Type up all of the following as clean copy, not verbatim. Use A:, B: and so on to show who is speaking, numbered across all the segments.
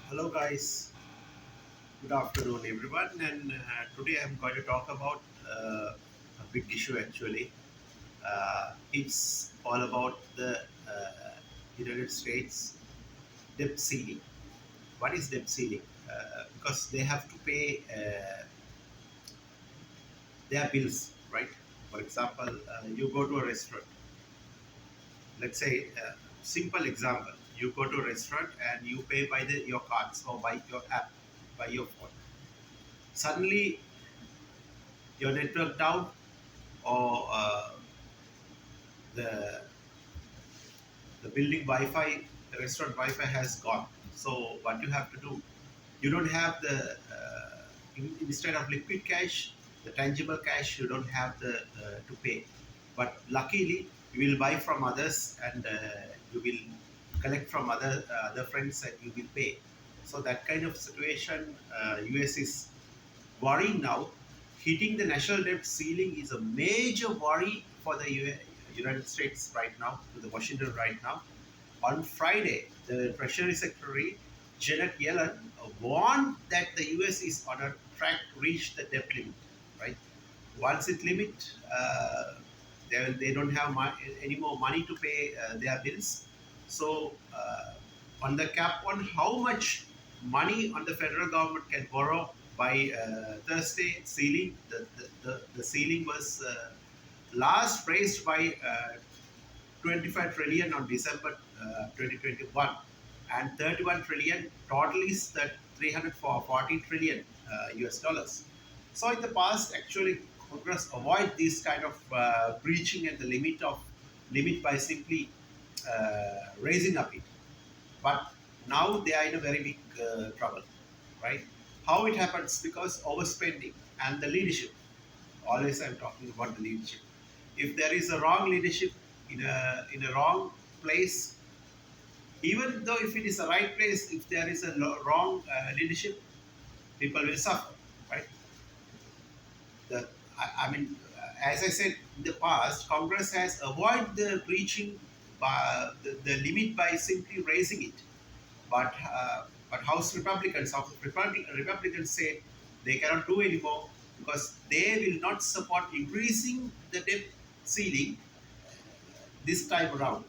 A: Hello, guys. Good afternoon, everyone. And today I'm going to talk about a big issue actually. It's all about the United States debt ceiling. What is debt ceiling? Because they have to pay their bills, right? For example, you go to a restaurant. Let's say, simple example: you go to a restaurant and you pay by your cards or by your app, by your phone. Suddenly, your network down or the the building Wi-Fi, the restaurant Wi-Fi has gone. So what you have to do, you don't have the instead of liquid cash, the tangible cash, you don't have the to pay. But luckily, you will buy from others and you will collect from other friends and you will pay. So that kind of situation, US is worrying now. Hitting the national debt ceiling is a major worry for the United States right now, to the Washington right now. On Friday, the Treasury Secretary Janet Yellen warned that the US is on a track to reach the debt limit. Right, once it limit, they don't have any more money to pay their bills. So, on the cap on how much money on the federal government can borrow by Thursday ceiling, the ceiling was last raised by 25 trillion on December 2021, and 31 trillion total is that 340 trillion US dollars. So in the past, actually, Congress avoid this kind of breaching at the limit by simply raising up it. But now they are in a very big trouble, right? How it happens? Because overspending and the leadership. Always I'm talking about the leadership. If there is a wrong leadership in a wrong place, even though if it is the right place, if there is a wrong leadership, people will suffer, right? I mean, as I said in the past, Congress has avoided the breaching the limit by simply raising it. But Republicans say they cannot do anymore because they will not support increasing the debt ceiling this time around,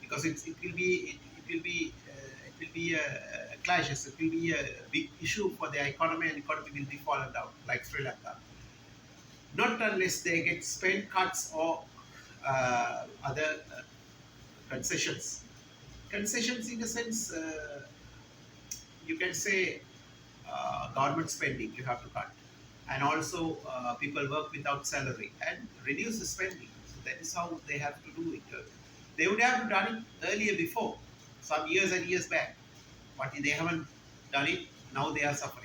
A: because it will be clashes. It will be a big issue for the economy, and economy will be fallen down like Sri Lanka. Not unless they get spend cuts or other concessions. Concessions, in a sense, you can say government spending you have to cut, and also people work without salary and reduce the spending. So that is how they have to do it. They would have done it earlier before, some years and years back, but they haven't done it. Now they are suffering.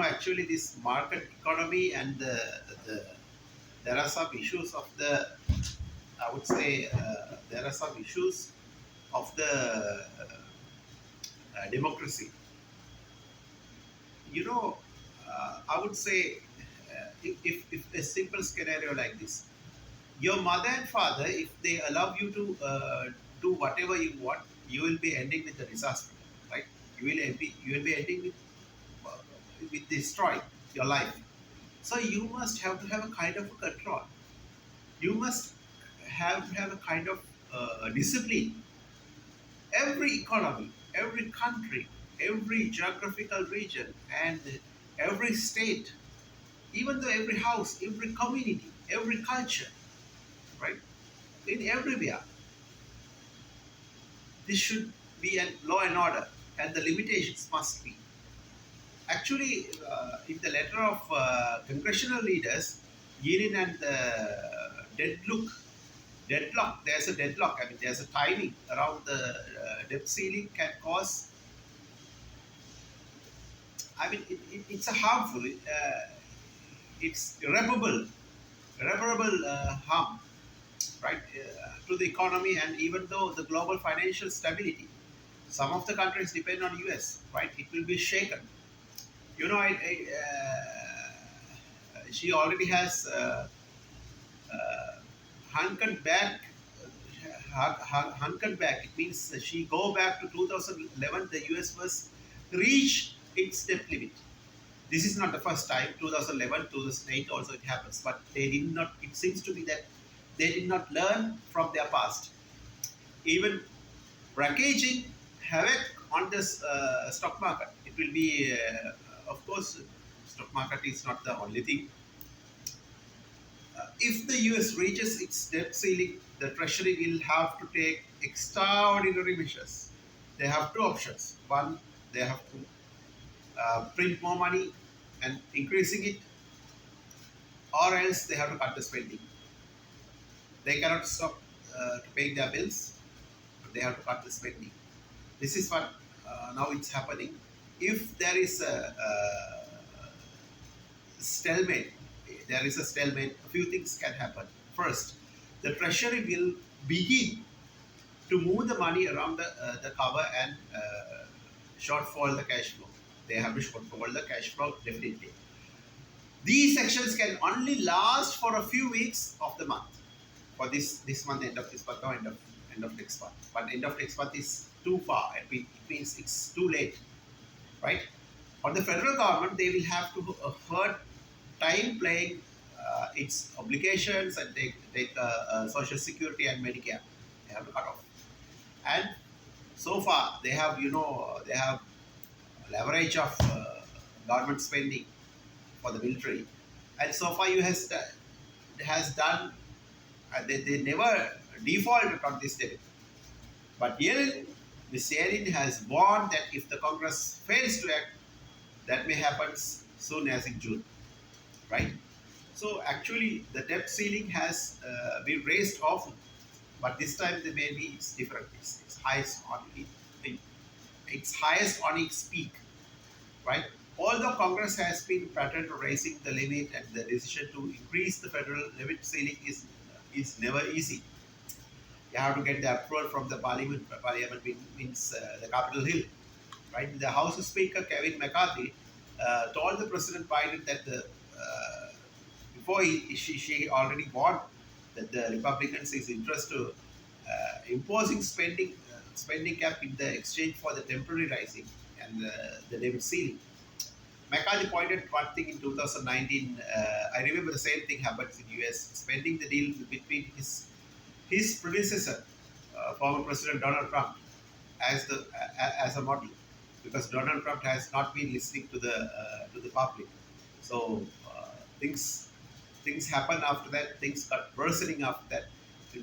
A: Actually, this market economy and the there are some issues of the, I would say, there are some issues of the democracy. you know, I would say, if a simple scenario like this, your mother and father, if they allow you to do whatever you want, you will be ending with a disaster, right? You will be ending uh, with destroying your life. So you must have to have a kind of a control. You must have a kind of discipline. Every economy, every country, every geographical region, and every state, even though every house, every community, every culture, right? In everywhere, this should be a law and order, and the limitations must be. Actually, in the letter of congressional leaders, Yelin and deadlock, there's a deadlock. I mean, there's a timing around the debt ceiling can cause. I mean, it's a harmful. It's irreparable harm, right, to the economy, and even though the global financial stability, some of the countries depend on US, right? It will be shaken. She already has hunkered back, hunkered back. It means that she go back to 2011. The US was reach its debt limit. This is not the first time. 2011, 2008 also it happens, but they did not. It seems to be that they did not learn from their past. Even wreckaging havoc on this stock market. It will be, of course, stock market is not the only thing. If the US reaches its debt ceiling, the Treasury will have to take extraordinary measures. They have two options. One, they have to print more money and increasing it, or else they have to cut the spending. They cannot stop to pay their bills, but they have to cut the spending. This is what now it's happening. If there is a stalemate, there is a stalemate, a few things can happen. First, the treasury will begin to move the money around the cover and shortfall the cash flow. They have to shortfall the cash flow definitely. These sections can only last for a few weeks of the month. For this month, end of this month, or end of next month. But end of next month is too far. It means it's too late, right? On the federal government, they will have to hurt time playing its obligations and take Social Security and Medicare. They have to cut off. And so far, they have they have leverage of government spending for the military, and so far you has done. They never defaulted on this debit. But Yellen, Ms. Yellen has warned that if the Congress fails to act, that may happen soon as in June, right? So actually, the debt ceiling has been raised often, but this time the maybe it's different. It's highest on its highest on its peak, right? Although Congress has been patterned raising the limit, and the decision to increase the federal limit ceiling is never easy. You have to get the approval from the parliament. Parliament means the Capitol Hill, right? The House Speaker Kevin McCarthy told the President Biden that before she already warned that the Republicans is interested to imposing spending cap in the exchange for the temporary rising and the debt ceiling. McCarthy pointed one thing in 2019. I remember the same thing happens in US. Spending the deal between his predecessor, former President Donald Trump, as a model, because Donald Trump has not been listening to the public. So things happen after that. Things got worsening after that.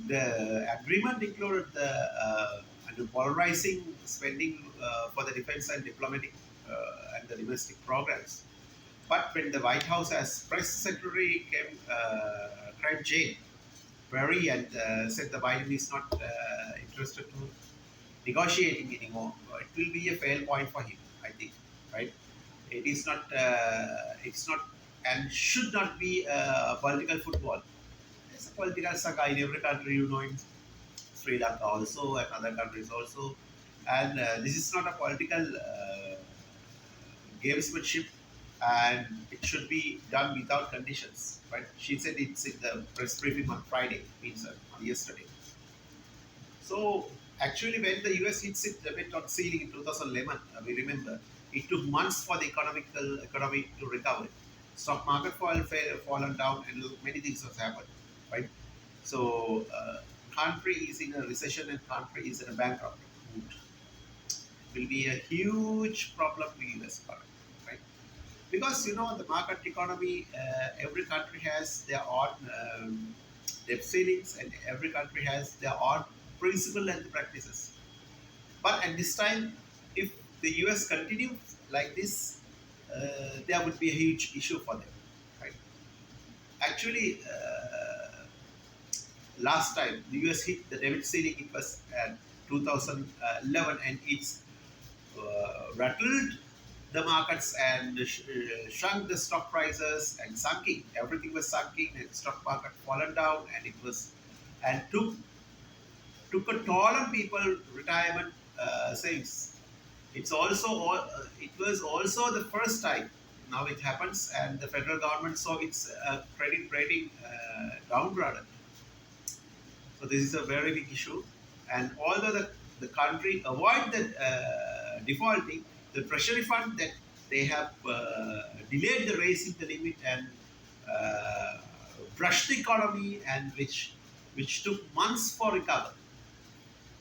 A: The agreement included the polarizing spending for the defense and diplomatic and the domestic programs. But when the White House, as press secretary, cried Jane Perry and said the Biden is not interested to negotiating anymore, it will be a fail point for him, I think, right? It is not, it's not, and should not be political football. It's a political saga in every country, in Sri Lanka also and other countries also. And this is not a political gamesmanship, and it should be done without conditions, right? She said it's in the press briefing on Friday, means on yesterday. So actually, when the US hits it a bit on ceiling in 2011, we remember it took months for the economy to recover. Stock market fallen down, and many things have happened, right? So country is in a recession and country is in a bankrupt mood. Will be a huge problem to US economy, right? Because the market economy, every country has their own debt ceilings, and every country has their own principle and practices. But at this time, if the US continues like this, there would be a huge issue for them, right? Actually, last time the US hit the debt ceiling, it was at 2011, and it's rattled the markets and shrunk the stock prices and sunking. Everything was sunking, and stock market fallen down, and it was and took a toll on people retirement savings. It was also the first time now it happens, and the federal government saw its credit rating downgraded. So this is a very big issue. And although the country avoid the defaulting, the treasury fund that they have delayed the raising the limit and uh, brushed the economy, and which took months for recovery.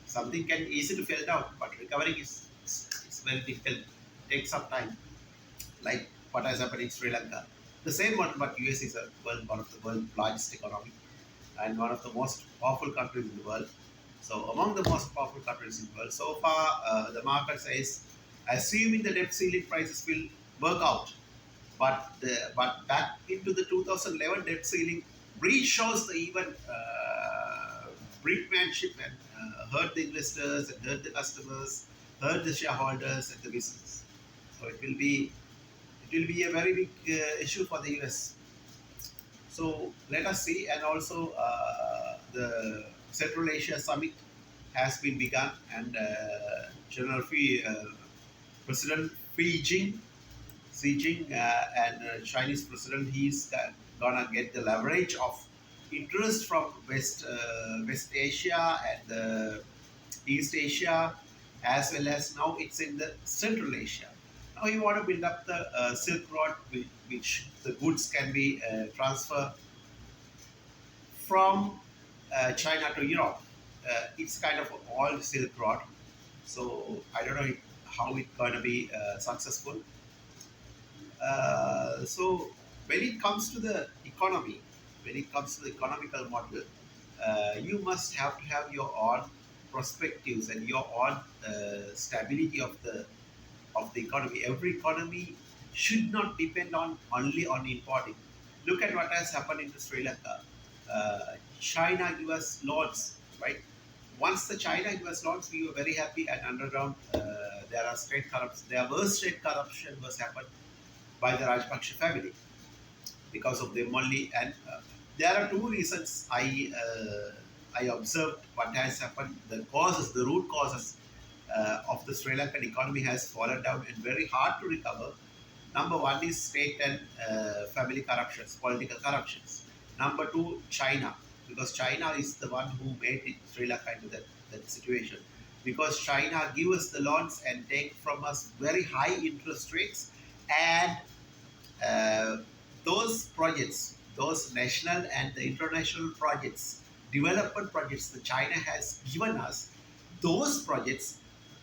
A: Something can easily fall down, but recovering is very difficult. Takes some time, like what has happened in Sri Lanka. The same one, but US is one of the world's largest economy and one of the most powerful countries in the world. So among the most powerful countries in the world, so far the market says, assuming the debt ceiling prices will work out, but back into the 2011 debt ceiling breach shows the even brinkmanship and hurt the investors and hurt the customers, hurt the shareholders and the business. So it will be a very big issue for the US. So let us see, and also the Central Asia Summit has been begun, and General President Xi Jinping and Chinese President, he's gonna get the leverage of interest from West Asia and East Asia, as well as now it's in the Central Asia. Now you want to build up the Silk Road, which the goods can be transferred from China to Europe. It's kind of an old Silk Road, so I don't know how it's going to be successful. So when it comes to the economy, when it comes to the economical model, you must have to have your own perspectives and your own stability of the economy. Every economy should not depend on only on importing. Look at what has happened in Sri Lanka. China give us loans, right? Once the China give us loans, we were very happy. And underground, there are state corruption. There was state corruption was happened by the Rajpaksa family because of them only. And there are two reasons I observed what has happened. The causes, the root causes of the Sri Lankan economy has fallen down and very hard to recover. Number one is state and family corruptions, political corruptions. Number two, China, because China is the one who made it, Sri Lanka into that situation. Because China give us the loans and take from us very high interest rates, and uh, those projects, those national and the international projects, development projects that China has given us, those projects,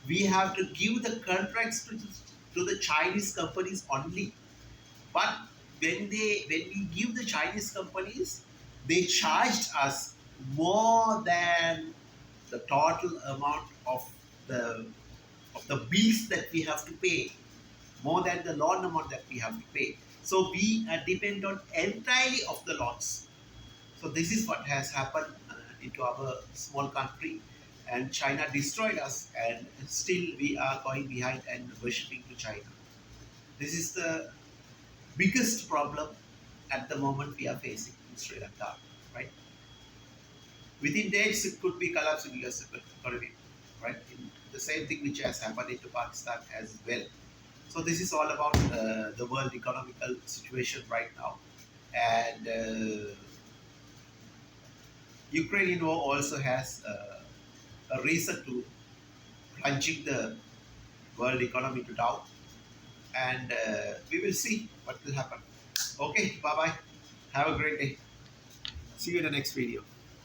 A: we have to give the contracts to the Chinese companies only. But when we give the Chinese companies, they charged us more than the total amount the of the bills that we have to pay, more than the loan amount that we have to pay. So we are dependent entirely of the loans. So this is what has happened into our small country, and China destroyed us, and still we are going behind and worshipping to China. This is the biggest problem at the moment we are facing in Sri Lanka, right? Within days, it could be collapse in US economy, right? The same thing which has happened into Pakistan as well. So this is all about the world economical situation right now, and Ukrainian war also has a reason to plunging the world economy to down, and we will see what will happen. Okay, bye bye. Have a great day. See you in the next video.